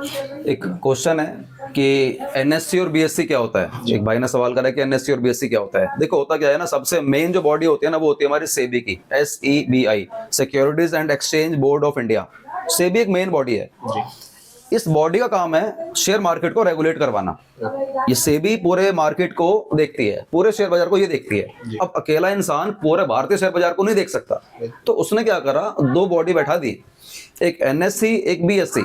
एक क्वेश्चन है कि एनएससी और बीएससी क्या होता है। एक भाई ने सवाल करा कि एनएससी और बीएससी क्या होता है। देखो होता क्या है ना, सबसे मेन जो बॉडी होती है ना वो होती है हमारी सेबी की, SEBI, securities and exchange board of India. SEBI एक मेन बॉडी है। इस बॉडी का काम है शेयर मार्केट को रेगुलेट करवाना। ये सेबी पूरे मार्केट को देखती है, पूरे शेयर बाजार को ये देखती है। अब अकेला इंसान पूरे भारतीय शेयर बाजार को नहीं देख सकता, तो उसने क्या करा, दो बॉडी बैठा दी, एक एनएससी एक बीएससी,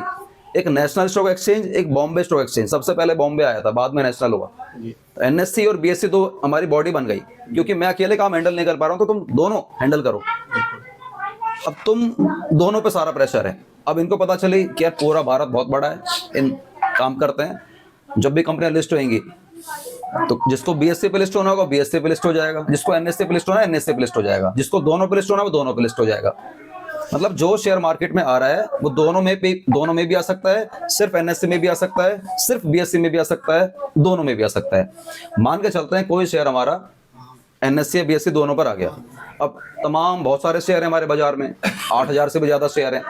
एक नेशनल स्टॉक एक्सचेंज एक बॉम्बे स्टॉक एक्सचेंज। सबसे पहले बॉम्बे आया था, बाद में नेशनल हुआ। एनएससी और बीएससी तो हमारी बॉडी बन गई, क्योंकि मैं अकेले काम हैंडल नहीं कर पा रहा हूं, तो तुम दोनों हैंडल करो। अब तुम दोनों पे सारा प्रेशर है। अब इनको पता चली कि यार पूरा भारत बहुत बड़ा है, इन काम करते हैं, जब भी कंपनियां लिस्ट होंगी तो जिसको बीएससी पे लिस्ट होना होगा बीएससी पे लिस्ट हो जाएगा, जिसको एनएससी पे लिस्ट होना है एनएससी पे लिस्ट हो जाएगा, जिसको दोनों पे लिस्ट होना है वो दोनों पे लिस्ट हो जाएगा। मतलब जो शेयर मार्केट में आ रहा है वो दोनों में भी आ सकता है, सिर्फ एनएससी में भी आ सकता है, सिर्फ बीएससी में भी आ सकता है, दोनों में भी आ सकता है। मान के चलते हैं कोई शेयर हमारा एनएससी या बीएससी दोनों पर आ गया। अब तमाम बहुत सारे शेयर हैं हमारे बाजार में, 8,000 से भी ज्यादा शेयर हैं।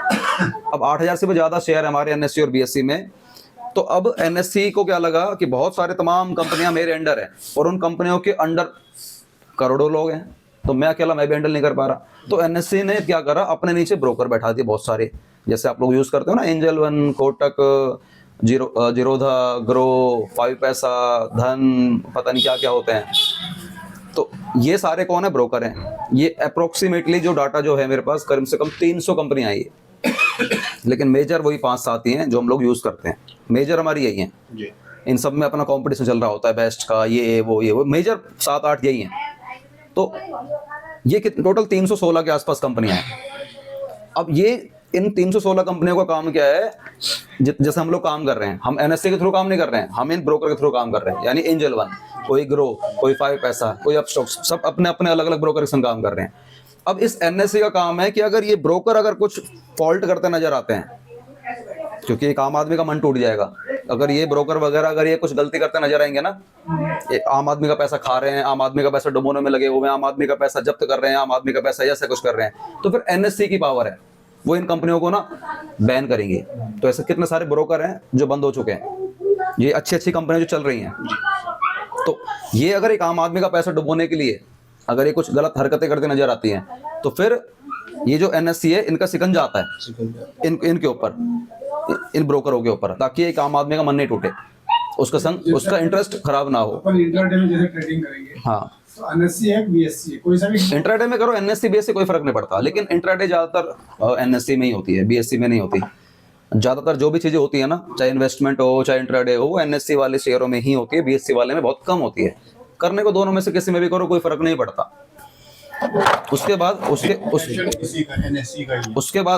अब 8,000 से भी ज्यादा शेयर है हमारे एनएससी और बीएससी में। तो अब एनएससी को क्या लगा कि बहुत सारे तमाम कंपनियां मेरे अंडर हैं, और उन कंपनियों के अंडर करोड़ों लोग हैं, तो मैं अकेला मैं भी हैंडल नहीं कर पा रहा। तो एनएससी ने क्या करा, अपने नीचे ब्रोकर बैठा दिए बहुत सारे, जैसे आप लोग यूज करते हो ना, angel one, Kotak, Zerodha, grow, 5 पैसा, धन, पता नहीं क्या क्या होते हैं। तो ये सारे कौन है, ब्रोकर हैं। ये अप्रोक्सीमेटली जो डाटा जो है मेरे पास, कम से कम 300 कंपनियां आई है, लेकिन मेजर वही 5-7 ही हैं जो हम लोग यूज करते हैं। मेजर हमारी यही हैं। इन सब में अपना कंपटीशन चल रहा होता है, बेस्ट का, ये वो मेजर 7-8 यही हैं। तो ये टोटल 316 के आसपास कंपनियां हैं। अब ये इन 316 कंपनियों का काम क्या है, जैसे हम लोग काम कर रहे हैं, हम एनएससी के थ्रू काम नहीं कर रहे हैं, हम इन ब्रोकर के थ्रू काम कर रहे हैं। यानी एंजल वन, कोई ग्रो, कोई 5 पैसा, कोई अपस्टॉक, सब अपने अपने अलग अलग ब्रोकर के संग काम कर रहे हैं। अब इस एनएससी का काम है कि अगर ये ब्रोकर अगर कुछ फॉल्ट करते नजर आते हैं, क्योंकि एक आम आदमी का मन टूट जाएगा अगर ये ब्रोकर वगैरह अगर ये कुछ गलती करते नजर आएंगे ना, ये आम आदमी का पैसा खा रहे हैं, आम आदमी का पैसा डुबोने में लगे हुए हैं, आम आदमी का पैसा जब्त कर रहे हैं, आम आदमी का पैसा ऐसा कुछ कर रहे हैं, तो फिर एनएससी की पावर है, वो इन कंपनियों को ना बैन करेंगे। तो ऐसे कितने सारे ब्रोकर हैं जो बंद हो चुके हैं, ये अच्छी अच्छी कंपनियां जो चल रही हैं। तो ये अगर एक आम आदमी का पैसा डुबोने के लिए अगर ये कुछ गलत हरकतें करते नजर आती हैं, तो फिर ये जो एनएससी है इनका शिकंजा आता है इनके ऊपर, इन ब्रोकरों के ऊपर, ताकि एक आम आदमी का मन नहीं टूटे, उसका संग उसका इंटरेस्ट खराब ना हो। अपन इंट्राडे में जैसे ट्रेडिंग करेंगे, हाँ, तो एनएससी है, बीएससी है, कोई सा भी इंट्राडे में करो, एनएससी बीएससी कोई फर्क नहीं पड़ता, लेकिन इंट्राडे ज्यादातर एनएससी में ही होती है, बीएससी में नहीं होती। ज्यादातर जो भी चीजें होती है ना, चाहे इन्वेस्टमेंट हो चाहे इंट्राडे हो, वो एनएससी वाले शेयरों में ही होती है, बीएससी वाले में बहुत कम होती है। करने को दोनों में से किसी में भी करो, कोई फर्क नहीं पड़ता। उसके बाद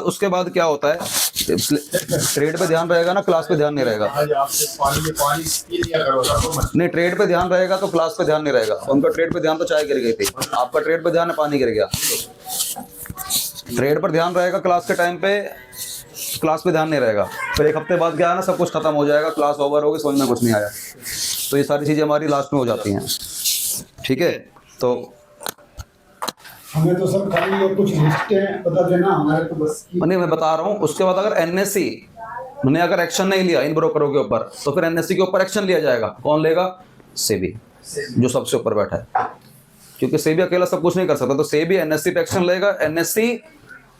उसके बाद क्या होता है, ट्रेड पे ध्यान रहेगा ना, क्लास पे ध्यान नहीं रहेगा। नहीं, ट्रेड पे ध्यान रहेगा तो क्लास पे ध्यान नहीं रहेगा। उनका ट्रेड पे ध्यान तो चाय गिर गई थी, आपका ट्रेड पे ध्यान है पानी गिर गया। ट्रेड पर ध्यान रहेगा, क्लास के टाइम पे क्लास पे ध्यान नहीं रहेगा। फिर एक हफ्ते बाद क्या है ना, सब कुछ खत्म हो जाएगा, क्लास ओवर होगी, समझ में कुछ नहीं आया। तो ये सारी चीजें हमारी लास्ट में हो जाती हैं। ठीक है, तो हमें तो सब खाली कुछ लिस्टें बता देना, हमारे तो बस की मैं बता रहा हूँ। उसके बाद अगर एनएससी ने अगर एक्शन नहीं लिया इन ब्रोकरों के ऊपर, तो फिर एनएससी के ऊपर एक्शन लिया जाएगा। कौन लेगा? सेबी, जो सबसे ऊपर बैठा है, क्योंकि सेबी अकेला सब कुछ नहीं कर सकता। तो सेबी एनएससी पे एक्शन लेगा, एनएससी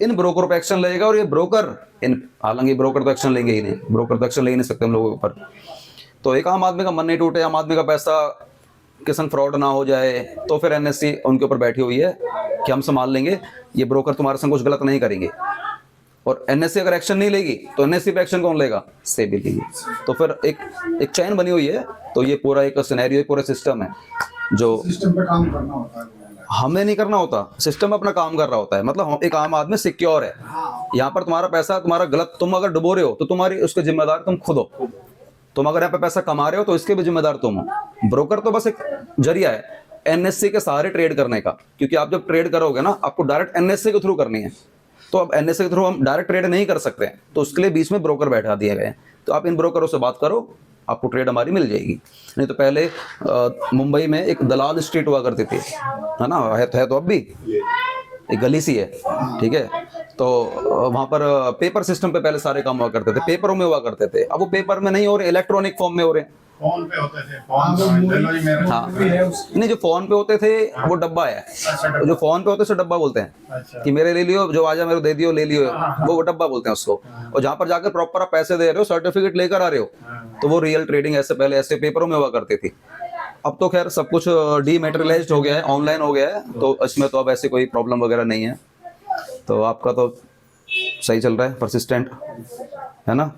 इन ब्रोकरों पे एक्शन लेगा, और ये ब्रोकर इन, हालांकि ब्रोकर तो एक्शन लेंगे ही नहीं, ब्रोकर तो एक्शन ले ही नहीं सकते हम लोगों के ऊपर। तो एक आम आदमी का मन नहीं टूटे, आम आदमी का पैसा के संग फ्रॉड ना हो जाए, तो फिर एनएससी उनके ऊपर बैठी हुई है कि हम संभाल लेंगे, ये ब्रोकर तुम्हारे संग कुछ गलत नहीं करेंगे। और एनएससी अगर एक्शन नहीं लेगी तो एनएससी पे एक्शन कौन लेगा? सेबी लेगी। तो फिर एक चैन बनी हुई है। तो ये पूरा एक सिनेरियो, पूरा सिस्टम है जो सिस्टम पे काम करना होता है। हमें नहीं करना होता, सिस्टम अपना काम कर रहा होता है। मतलब एक आम आदमी सिक्योर है, यहाँ पर तुम्हारा पैसा तुम्हारा गलत, तुम अगर डुबो रहे हो तो तुम्हारी उसके जिम्मेदार तुम खुद हो। तुम अगर यहाँ पे पैसा कमा रहे हो तो इसके भी जिम्मेदार तुम हो। ब्रोकर तो बस एक जरिया है एनएससी के सहारे ट्रेड करने का, क्योंकि आप जब ट्रेड करोगे ना, आपको डायरेक्ट एनएससी के थ्रू करनी है। तो अब एनएससी के थ्रू हम डायरेक्ट ट्रेड नहीं कर सकते, तो उसके लिए बीच में ब्रोकर बैठा दिए गए। तो आप इन ब्रोकरों से बात करो, आपको ट्रेड हमारी मिल जाएगी। नहीं तो पहले मुंबई में एक दलाल स्ट्रीट हुआ करती थी, है ना, है तो अब भी। एक गली सी है, ठीक है। तो वहाँ पर पेपर सिस्टम पे पहले सारे काम हुआ करते थे, पेपरों में हुआ करते थे। अब वो पेपर में नहीं हो रहे, इलेक्ट्रॉनिक फॉर्म में हो रहे हैं। फोन पे होते थे, फोन ले लो जी मेरा। हाँ नहीं, जो फोन पे होते थे वो डब्बा है, जो फोन पे होते थे डब्बा बोलते हैं अच्छा कि मेरे ले लियो, जो आजा मेरे दे दियो, ले लियो, वो डब्बा बोलते हैं उसको। और जहाँ पर जाकर प्रॉपर आप पैसे दे रहे हो, सर्टिफिकेट लेकर आ रहे हो, तो वो रियल ट्रेडिंग ऐसे पहले ऐसे पेपरों में हुआ करती थी। अब तो खैर सब कुछ डीमेटेरियलाइज्ड हो गया है, ऑनलाइन हो गया है, तो इसमें तो अब ऐसे कोई प्रॉब्लम वगैरह नहीं है। तो आपका तो सही चल रहा है, परसिस्टेंट है ना।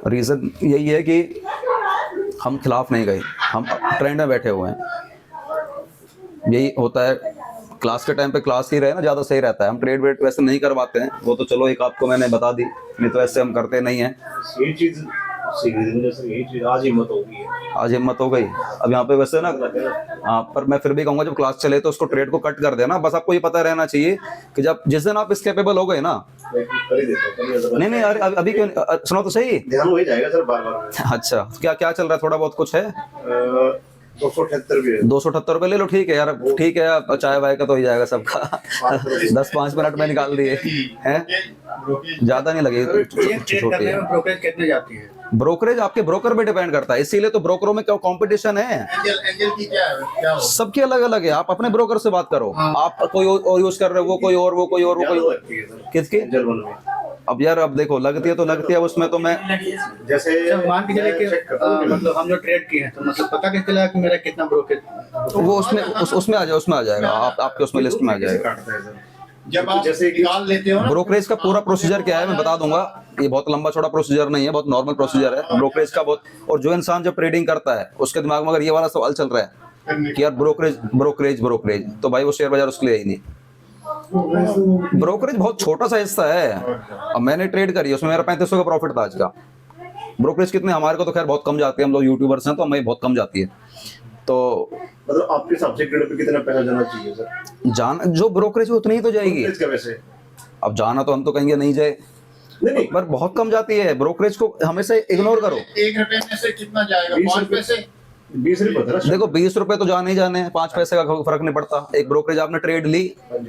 रीज़न यही है कि हम खिलाफ नहीं गए, हम ट्रेंड में बैठे हुए हैं। यही होता है, क्लास के टाइम पे क्लास ही रहे ना, ज़्यादा सही रहता है। हम ट्रेड वेड वैसे नहीं करवाते हैं, वो तो चलो एक आपको मैंने बता दी, नहीं तो ऐसे हम करते नहीं हैं। ये चीज सीख ली सर, यही चीज आज हिम्मत हो गई है। आज हिम्मत हो गई। अब यहाँ पे वैसे ना, हाँ, पर मैं फिर भी कहूँगा जब क्लास चले तो उसको ट्रेड को कट कर देना। बस आपको ये पता रहना चाहिए कि जब जिस दिन आप इस कैपेबल हो गए ना, मैं कर ही देता हूँ, कर ही देता हूँ। नहीं नहीं अभी क्यों, सुनो तो सही। ध्यान हो ही जाएगा सर बार बार। अच्छा, क्या क्या चल रहा है, थोड़ा बहुत कुछ है? 278 भी है। 278 रुपये ले लो, ठीक है यार, ठीक है। अब चाय वाय का तो हो ही जाएगा सबका। 10-5 मिनट में निकाल दिए हैं, ज्यादा नहीं लगे। छोटी है। ब्रोकरेज कितने जाती है? ब्रोकरेज आपके ब्रोकर पे डिपेंड करता है, इसीलिए तो ब्रोकरों में क्या कंपटीशन है। एंजल की क्या हो? सबके अलग अलग है, आप अपने ब्रोकर से बात करो। आप कोई और यूज कर रहे हो, वो कोई और, वो कोई और, वो कोई और। लगती है सर किसकी? एंजल वन में। अब यार अब देखो, लगती है तो लगती है, उसमें तो मैं जैसे मान के चले कि check करता हूँ। मतलब हम जो ट्रेड किए हैं, तो मतलब पता कैसे चला कि मेरा कितना ब्रोकरेज? वो उसमें आ जाए, उसमें आ जाएगा, आपके उसमें लिस्ट में आ जाएगा। काटता है सर। जब आप जैसे कि- निकाल लेते हो ना, ब्रोकरेज का पूरा प्रोसीजर क्या है मैं बता दूंगा। ये बहुत लंबा चौड़ा प्रोसीजर नहीं है, बहुत नॉर्मल प्रोसीजर है ब्रोकरेज का बहुत। और जो इंसान जब ट्रेडिंग करता है, उसके दिमाग में अगर ये वाला सवाल चल रहा है कि यार ब्रोकरेज ब्रोकरेज ब्रोकरेज, तो भाई वो शेयर बाजार उसके लिए ही नहीं। ब्रोकरेज बहुत छोटा सा हिस्सा है। अब मैंने ट्रेड करी, उसमें मेरा 3500 का प्रॉफिट था आज का। ब्रोकरेज कितने, हमारे को तो खैर बहुत कम जाती है, हम लोग यूट्यूबर्स हैं तो हमें बहुत कम जाती है। तो मतलब आपके हिसाब से ट्रेड पे कितना पैसा जाना चाहिए सर? जान जो ब्रोकरेज उतनी ही तो जाएगी। ब्रोकरेज का वैसे अब जाना तो हम तो कहेंगे नहीं जाए, नहीं पर बहुत कम जाती है। ब्रोकरेज को हमेशा इग्नोर करो। 1 रुपए में से कितना जाएगा? 20 5 रुपए। पैसे। 20 रुपए होता है ना। देखो 20 रुपए तो जाने ही जाने हैं, 5 पैसे का फर्क नहीं पड़ता। एक ब्रोकरेज आपने ट्रेड ली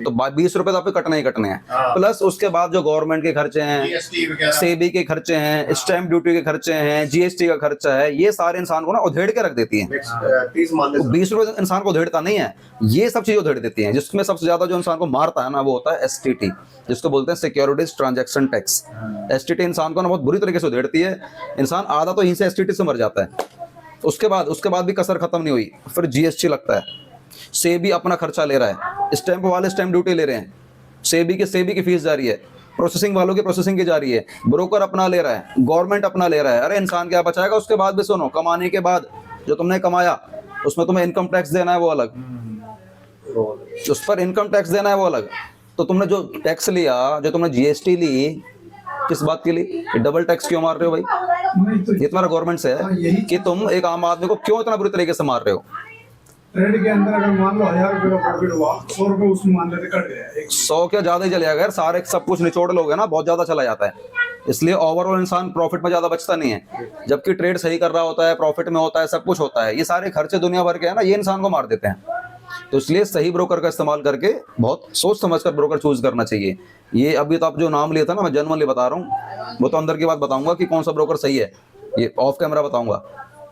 तो 20 रुपए तो आपके कटने ही कटने हैं, हाँ। प्लस उसके बाद जो गवर्नमेंट के खर्चे हैं, जीएसटी वगैरह। सेबी के खर्चे हैं, स्टैंप ड्यूटी के खर्चे हैं, जीएसटी का खर्चा है, ये सारे इंसान को ना उधेड़ के रख देती हैं। 30 मान ले सर। 20 रुपए इंसान को उधेड़ता नहीं है, ये सब चीजें उधेड़ देती हैं। जिसमें सबसे ज्यादा जो इंसान को मारता है ना, वो होता है STT, जिसको बोलते हैं सिक्योरिटीज ट्रांजैक्शन टैक्स। STT इंसान को ना बहुत बुरी तरीके से उधेड़ती है। इंसान आधा तो यहीं से STT से मर जाता है। उसके बाद भी कसर खत्म नहीं हुई, फिर GST लगता है, सेबी अपना खर्चा ले रहा है, स्टैंप वाले स्टैंप ड्यूटी ले रहे हैं, सेबी की फीस जा रही है, प्रोसेसिंग वालों की प्रोसेसिंग की जा रही है, ब्रोकर अपना ले रहा है, गवर्नमेंट अपना ले रहा है। अरे इंसान क्या बचाएगा उसके बाद भी? सुनो, कमाने के बाद जो तुमने कमाया उसमें तुम्हें इनकम टैक्स देना है, वो अलग, उस पर इनकम टैक्स देना है, वो अलग। तो तुमने जो टैक्स लिया, जो तुमने GST ली, किस बात के लिए? डबल टैक्स क्यों मार रहे हो भाई? नहीं तो ये तुम्हारा गवर्नमेंट से हाँ, है यही कि तुम एक आम आदमी को क्यों इतना बुरी तरीके से मार रहे हो। ट्रेड के अंदर अगर मान लो 1000 रुपए का प्रॉफिट हुआ, 100 रुपए उसमें मान लेते कट गया एक। 100 क्या ज्यादा ही चले जाएगा यार, सारे सब कुछ निचोड़ लोगे ना, बहुत ज्यादा चला जाता है। इसलिए ओवरऑल इंसान प्रॉफिट में ज्यादा बचता नहीं है। जबकि ट्रेड सही कर रहा होता है, प्रॉफिट में होता है, सब कुछ होता है, ये सारे खर्चे दुनिया भर के है ना, ये इंसान को मार देते हैं। तो इसलिए सही ब्रोकर का इस्तेमाल करके बहुत सोच समझ कर ब्रोकर चूज करना चाहिए। ये अभी तो आप जो नाम लिया था ना, मैं जनरली बता रहा हूँ, वो तो अंदर की बात बताऊंगा कि कौन सा ब्रोकर सही है, ये ऑफ कैमरा बताऊंगा।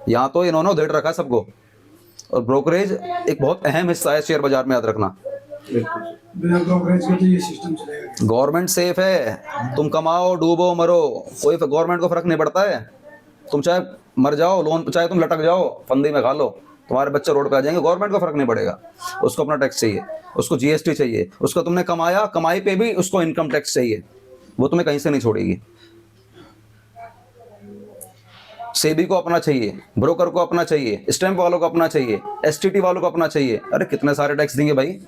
यहाँ तो इन्होंने उधेड़ रखा है सबको। और ब्रोकरेज एक बहुत अहम हिस्सा है शेयर बाजार में, याद रखना। बिना ब्रोकरेज के तो ये सिस्टम चलेगा। गवर्नमेंट सेफ है, तुम कमाओ डूबो मरो, कोई गवर्नमेंट को फर्क नहीं पड़ता है। तुम चाहे मर जाओ, लोन चाहे तुम लटक जाओ, फंदी में खा लो, तुम्हारे बच्चे रोड पे आ जाएंगे, गवर्नमेंट को फर्क नहीं पड़ेगा। उसको अपना टैक्स चाहिए, उसको GST चाहिए, उसको तुमने कमाया, कमाई पे भी उसको इनकम टैक्स चाहिए, वो तुम्हें कहीं से नहीं छोड़ेगी। सेबी को अपना चाहिए, ब्रोकर को अपना चाहिए, स्टैंप वालों को अपना चाहिए, STT वालों को अपना चाहिए। अरे कितने सारे टैक्स देंगे भाई।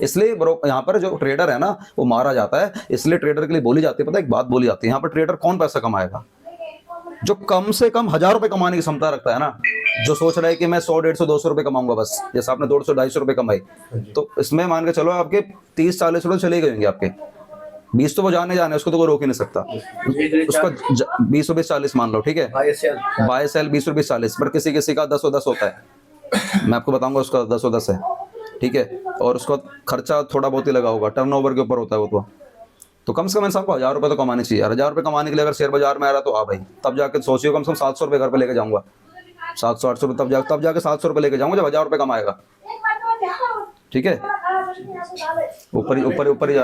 इसलिए यहाँ पर जो ट्रेडर है ना, वो मारा जाता है। इसलिए ट्रेडर के लिए बोली जाती है, पता है एक बात बोली जाती है, यहाँ पर ट्रेडर कौन पैसा कमाएगा? जो कम से कम 1000 रुपए कमाने की क्षमता रखता है ना, जो सोच रहा है कि मैं 100, 150, 200 रुपए कमाऊंगा बस, जैसे आपने 200, 250 रुपए कमाए, तो इसमें मान के चलो आपके 30, 40 रुपए चले गए होंगे आपके। 20 तो वो जाने उसको तो कोई रोक ही नहीं सकता। उसका 20 रुपए 40 मान लो, ठीक है, बाय सेल 20 रुपए 40, पर किसी किसी का 10 और 10 होता है। मैं आपको बताऊंगा उसका 10 और 10 है। ठीक है, और उसका खर्चा थोड़ा बहुत ही लगा होगा, टर्नओवर के ऊपर होता है वो तो कम से कम इंसान को 1000 रुपये तो कमाने चाहिए यार। 1000 रुपये कमाने के लिए अगर शेयर बाजार में आ रहा तो हाँ भाई, तब जाके सोचियो कम से कम 700 रुपये घर पे लेके जाऊंगा, 700-800 रुपये, तब जाके 700 रुपये लेके जाऊंगा जब 1000 रुपये कमाएगा, ठीक है, ऊपर ही